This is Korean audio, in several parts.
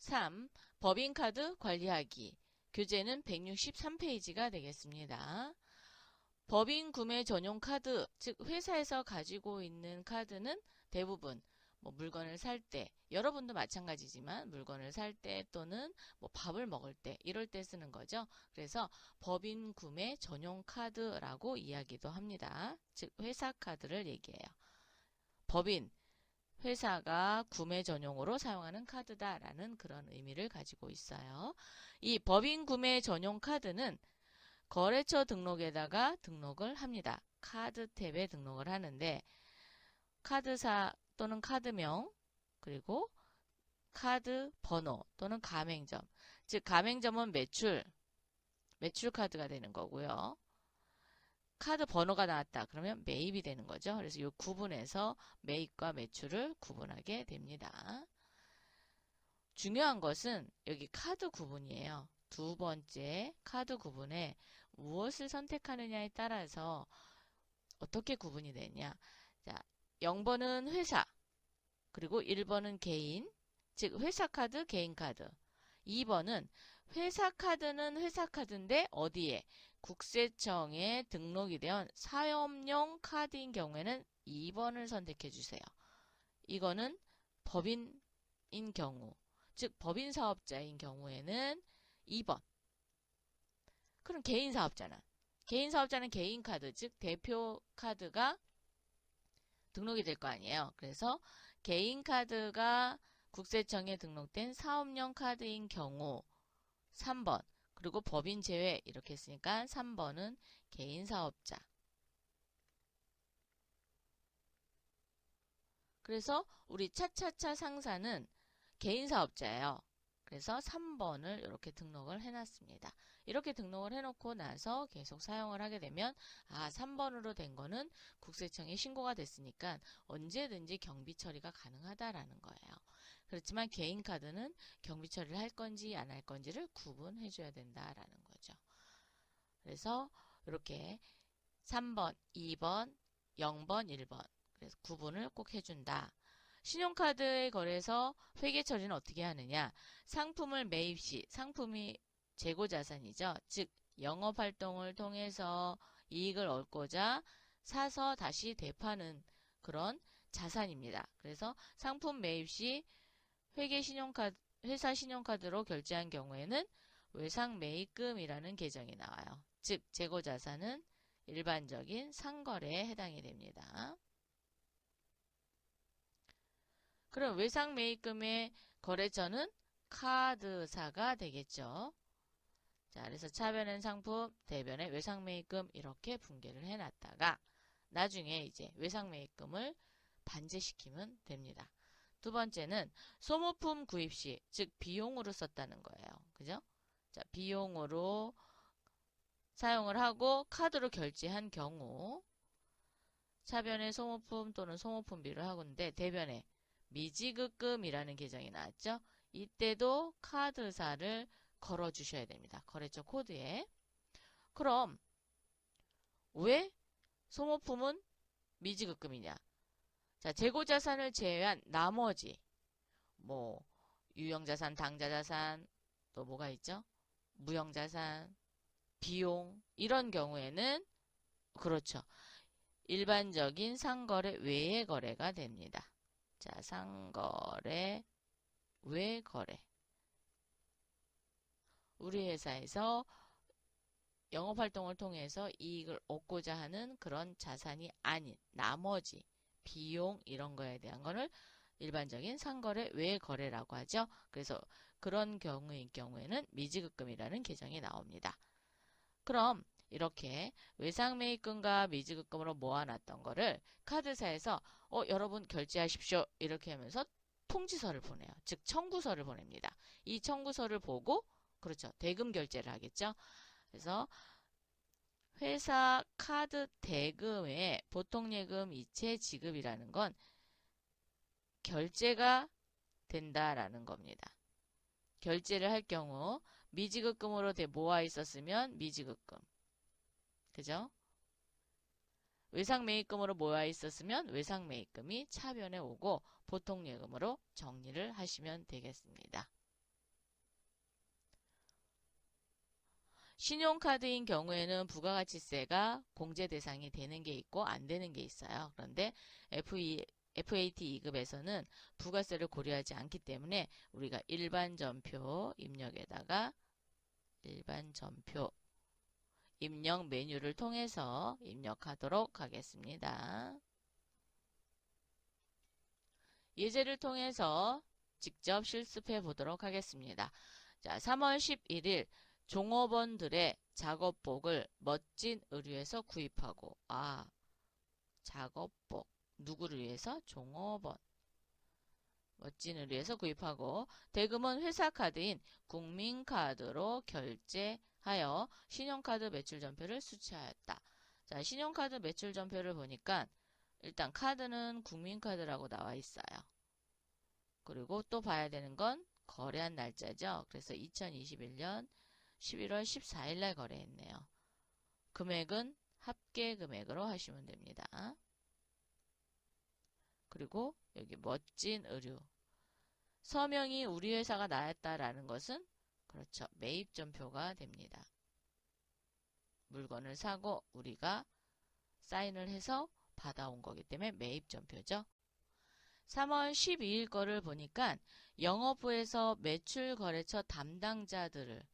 3. 법인카드 관리하기. 교재는 163페이지가 되겠습니다. 법인 구매 전용 카드, 즉 회사에서 가지고 있는 카드는 대부분 물건을 살 때, 여러분도 마찬가지지만 물건을 살 때 또는 밥을 먹을 때 이럴 때 쓰는 거죠. 그래서 법인 구매 전용 카드라고 이야기도 합니다. 즉 회사 카드를 얘기해요. 법인, 회사가 구매 전용으로 사용하는 카드다라는 그런 의미를 가지고 있어요. 이 법인 구매 전용 카드는 거래처 등록에다가 등록을 합니다. 카드 탭에 등록을 하는데 카드사 또는 카드명 그리고 카드 번호 또는 가맹점, 즉 가맹점은 매출 카드가 되는 거고요. 카드 번호가 나왔다 그러면 매입이 되는 거죠. 그래서 이 구분해서 매입과 매출을 구분하게 됩니다. 중요한 것은 여기 카드 구분이에요. 두 번째 카드 구분에 무엇을 선택하느냐에 따라서 어떻게 구분이 되냐. 자, 0번은 회사, 그리고 1번은 개인, 즉 회사 카드, 개인 카드. 2번은 회사 카드는 회사 카드인데 어디에? 국세청에 등록이 된 사업용 카드인 경우에는 2번을 선택해 주세요. 이거는 법인인 경우, 즉 법인 사업자인 경우에는 2번. 그럼 개인 사업자는? 개인 사업자는 개인 카드, 즉 대표 카드가 등록이 될 거 아니에요. 그래서 개인 카드가 국세청에 등록된 사업용 카드인 경우 3번, 그리고 법인 제외 이렇게 했으니까 3번은 개인 사업자. 그래서 우리 차차차 상사는 개인 사업자예요. 그래서 3번을 이렇게 등록을 해놨습니다. 이렇게 등록을 해놓고 나서 계속 사용을 하게 되면 3번으로 된 거는 국세청에 신고가 됐으니까 언제든지 경비 처리가 가능하다라는 거예요. 그렇지만 개인 카드는 경비 처리를 할 건지 안 할 건지를 구분해 줘야 된다라는 거죠. 그래서 이렇게 3번, 2번, 0번, 1번 그래서 구분을 꼭 해준다. 신용카드에 거래서 회계 처리는 어떻게 하느냐. 상품을 매입 시 상품이 재고자산이죠. 즉 영업활동을 통해서 이익을 얻고자 사서 다시 되파는 그런 자산입니다. 그래서 상품 매입 시 회사 신용카드로 결제한 경우에는 외상매입금이라는 계정이 나와요. 즉 재고자산은 일반적인 상거래에 해당이 됩니다. 그럼 외상매입금의 거래처는 카드사가 되겠죠. 자, 그래서 차변엔 상품, 대변에 외상매입금 이렇게 분개를 해놨다가 나중에 이제 외상매입금을 반제시키면 됩니다. 두 번째는 소모품 구입 시, 즉 비용으로 썼다는 거예요. 그죠? 자, 비용으로 사용을 하고 카드로 결제한 경우 차변에 소모품 또는 소모품비를 하고있는데 대변에 미지급금이라는 계정이 나왔죠. 이때도 카드사를 걸어주셔야 됩니다. 거래처 코드에. 그럼 왜 소모품은 미지급금이냐? 자, 재고자산을 제외한 나머지 유형자산, 당자자산, 또 뭐가 있죠? 무형자산, 비용 이런 경우에는 그렇죠. 일반적인 상거래 외의 거래가 됩니다. 자, 상거래 외 거래. 우리 회사에서 영업활동을 통해서 이익을 얻고자 하는 그런 자산이 아닌 나머지 비용 이런 거에 대한 거를 일반적인 상거래 외 거래라고 하죠. 그래서 그런 경우인 경우에는 미지급금이라는 계정이 나옵니다. 그럼 이렇게 외상매입금과 미지급금으로 모아놨던 거를 카드사에서 여러분 결제하십시오 이렇게 하면서 통지서를 보내요. 즉 청구서를 보냅니다. 이 청구서를 보고 그렇죠. 대금 결제를 하겠죠. 그래서 회사 카드 대금의 보통예금 이체 지급이라는 건 결제가 된다라는 겁니다. 결제를 할 경우 미지급금으로 모아 있었으면 미지급금. 그죠? 외상매입금으로 모아 있었으면 외상매입금이 차변에 오고 보통예금으로 정리를 하시면 되겠습니다. 신용카드인 경우에는 부가가치세가 공제 대상이 되는 게 있고 안 되는 게 있어요. 그런데 FAT 2급에서는 부가세를 고려하지 않기 때문에 우리가 일반 전표 입력에다가 일반 전표 입력 메뉴를 통해서 입력하도록 하겠습니다. 예제를 통해서 직접 실습해 보도록 하겠습니다. 자, 3월 11일 종업원들의 작업복을 멋진 의류에서 구입하고, 작업복 누구를 위해서? 종업원. 멋진 의류에서 구입하고 대금은 회사 카드인 국민카드로 결제하여 신용카드 매출 전표를 수취하였다. 자, 신용카드 매출 전표를 보니까 일단 카드는 국민카드라고 나와 있어요. 그리고 또 봐야 되는 건 거래한 날짜죠. 그래서 2021년 11월 14일 날 거래했네요. 금액은 합계 금액으로 하시면 됩니다. 그리고 여기 멋진 의류. 서명이 우리 회사가 나왔다라는 것은 그렇죠. 매입전표가 됩니다. 물건을 사고 우리가 사인을 해서 받아온 거기 때문에 매입전표죠. 3월 12일 거를 보니까 영업부에서 매출거래처 담당자들을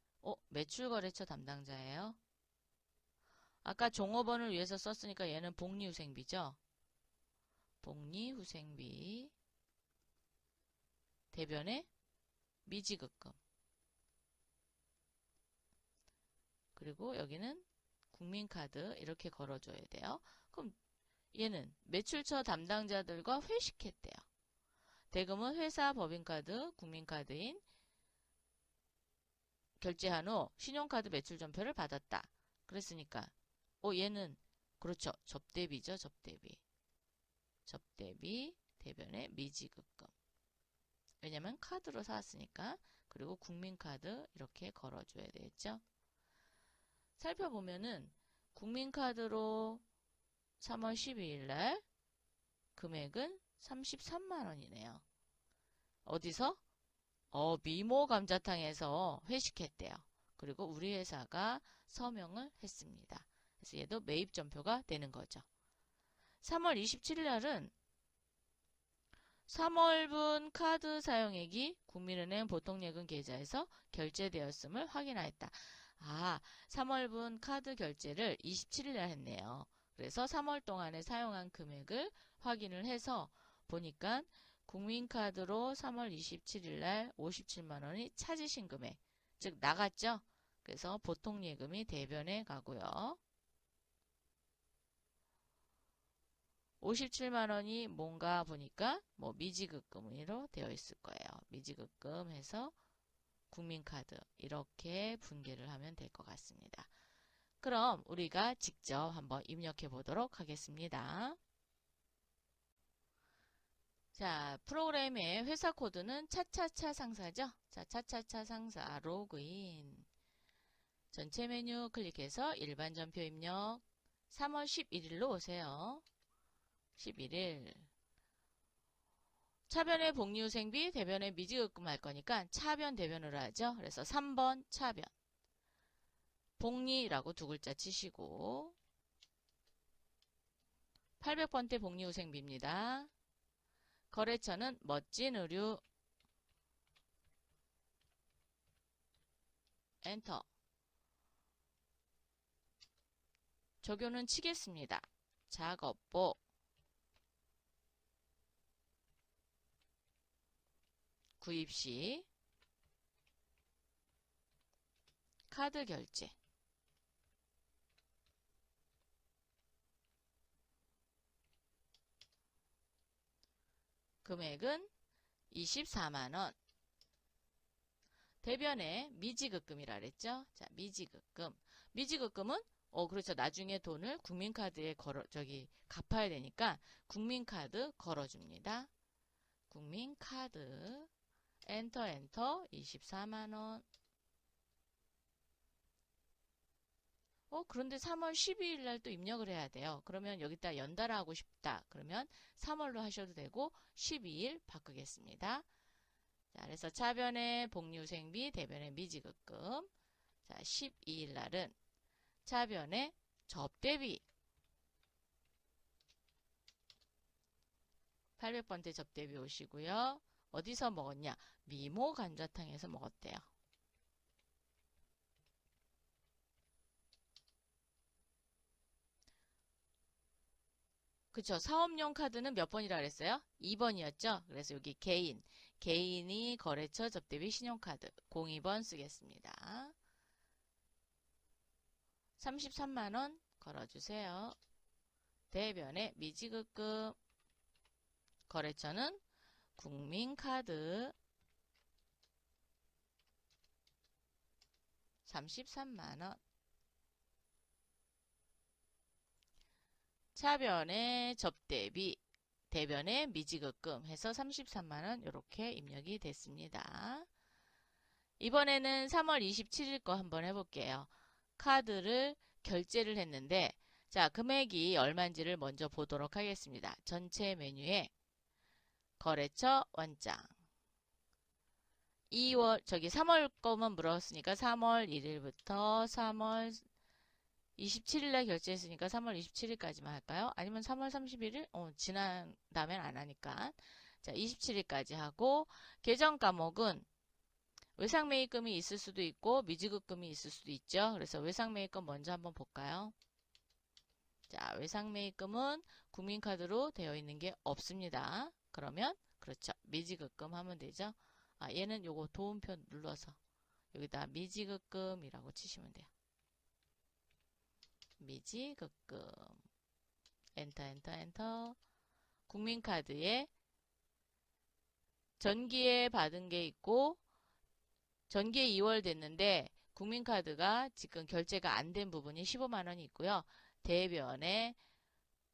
매출거래처 담당자예요. 아까 종업원을 위해서 썼으니까 얘는 복리후생비죠. 복리후생비 대변에 미지급금 그리고 여기는 국민카드 이렇게 걸어줘야 돼요. 그럼 얘는 매출처 담당자들과 회식했대요. 대금은 회사 법인카드, 국민카드인 결제한 후 신용카드 매출전표를 받았다. 그랬으니까 얘는 그렇죠. 접대비죠. 접대비. 접대비 대변에 미지급금. 왜냐면 카드로 사왔으니까. 그리고 국민카드 이렇게 걸어줘야 되겠죠. 살펴보면은 국민카드로 3월 12일 날 금액은 33만원이네요. 어디서? 미모 감자탕에서 회식했대요. 그리고 우리 회사가 서명을 했습니다. 그래서 얘도 매입전표가 되는 거죠. 3월 27일 날은 3월분 카드 사용액이 국민은행 보통예금 계좌에서 결제되었음을 확인하였다. 3월분 카드 결제를 27일 날 했네요. 그래서 3월 동안에 사용한 금액을 확인을 해서 보니까 국민카드로 3월 27일 날 57만원이 차지신 금액, 즉 나갔죠? 그래서 보통예금이 대변에 가고요. 57만원이 뭔가 보니까 미지급금으로 되어 있을 거예요. 미지급금 해서 국민카드 이렇게 분개를 하면 될 것 같습니다. 그럼 우리가 직접 한번 입력해 보도록 하겠습니다. 자, 프로그램의 회사 코드는 차차차 상사죠. 자, 차차차 상사 로그인. 전체 메뉴 클릭해서 일반 전표 입력. 3월 11일로 오세요. 11일. 차변의 복리후생비, 대변의 미지급금 할 거니까 차변 대변으로 하죠. 그래서 3번 차변. 복리라고 두 글자 치시고 800번대 복리후생비입니다. 거래처는 멋진 의류. 엔터. 적용은 치겠습니다. 작업복. 구입시. 카드 결제. 금액은 24만원. 대변에 미지급금이라 그랬죠? 자, 미지급금. 미지급금은 그렇죠. 나중에 돈을 국민카드에 갚아야 되니까 국민카드 걸어줍니다. 국민카드. 엔터 24만원. 그런데 3월 12일 날 또 입력을 해야 돼요. 그러면 여기다 연달아 하고 싶다. 그러면 3월로 하셔도 되고 12일 바꾸겠습니다. 자, 그래서 차변의 복리후생비, 대변의 미지급금. 자, 12일 날은 차변에 접대비 800번째 접대비 오시고요. 어디서 먹었냐? 미모 감자탕에서 먹었대요. 그쵸. 사업용 카드는 몇 번이라 그랬어요? 2번이었죠? 그래서 여기 개인이 거래처 접대비 신용카드 02번 쓰겠습니다. 33만원 걸어주세요. 대변에 미지급금 거래처는 국민카드 33만원 차변에 접대비 대변에 미지급금 해서 33만원 이렇게 입력이 됐습니다. 이번에는 3월 27일 거 한번 해볼게요. 카드를 결제를 했는데 자 금액이 얼마인지를 먼저 보도록 하겠습니다. 전체 메뉴에 거래처 원장 3월 거만 물었으니까 3월 1일부터 3월 27일날 결제했으니까 3월 27일까지만 할까요? 아니면 3월 31일? 지난 다음엔 안 하니까. 자, 27일까지 하고, 계정 과목은 외상매입금이 있을 수도 있고, 미지급금이 있을 수도 있죠. 그래서 외상매입금 먼저 한번 볼까요? 자, 외상매입금은 국민카드로 되어 있는 게 없습니다. 그러면, 그렇죠. 미지급금 하면 되죠. 아, 얘는 요거 도움표 눌러서 여기다 미지급금이라고 치시면 돼요. 미지급금 엔터 국민카드에 전기에 받은 게 있고 전기에 2월 됐는데 국민카드가 지금 결제가 안 된 부분이 15만원이 있고요. 대변에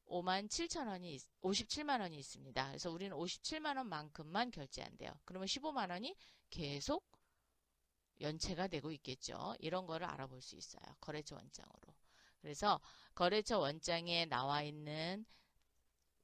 57만원이 있습니다. 그래서 우리는 57만원만큼만 결제한대요. 그러면 15만원이 계속 연체가 되고 있겠죠. 이런 거를 알아볼 수 있어요. 거래처 원장으로. 그래서 거래처 원장에 나와 있는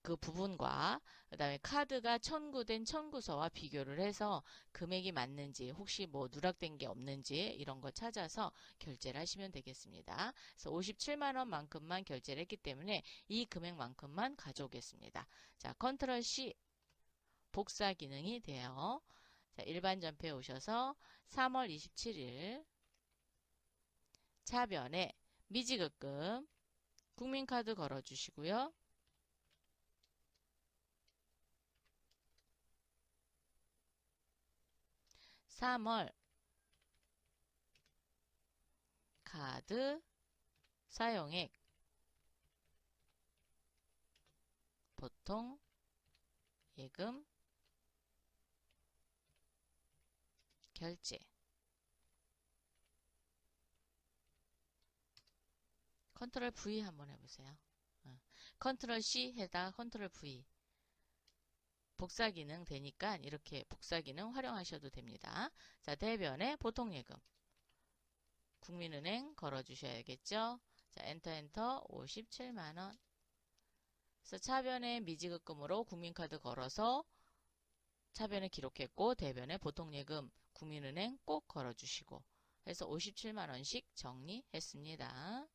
그 부분과 그 다음에 카드가 청구된 청구서와 비교를 해서 금액이 맞는지 혹시 뭐 누락된 게 없는지 이런 거 찾아서 결제를 하시면 되겠습니다. 그래서 57만원만큼만 결제를 했기 때문에 이 금액만큼만 가져오겠습니다. 자, 컨트롤 C 복사 기능이 돼요. 자, 일반 전표에 오셔서 3월 27일 차변에 미지급금 국민카드 걸어주시고요. (3월) 카드 사용액 보통 예금 결제 컨트롤 V 한번 해보세요. 컨트롤 C 해다 컨트롤 V 복사 기능 되니까 이렇게 복사 기능 활용하셔도 됩니다. 자, 대변에 보통예금 국민은행 걸어주셔야겠죠. 자, 엔터 57만원. 그래서 차변에 미지급금으로 국민카드 걸어서 차변에 기록했고 대변에 보통예금 국민은행 꼭 걸어주시고 해서 57만원씩 정리했습니다.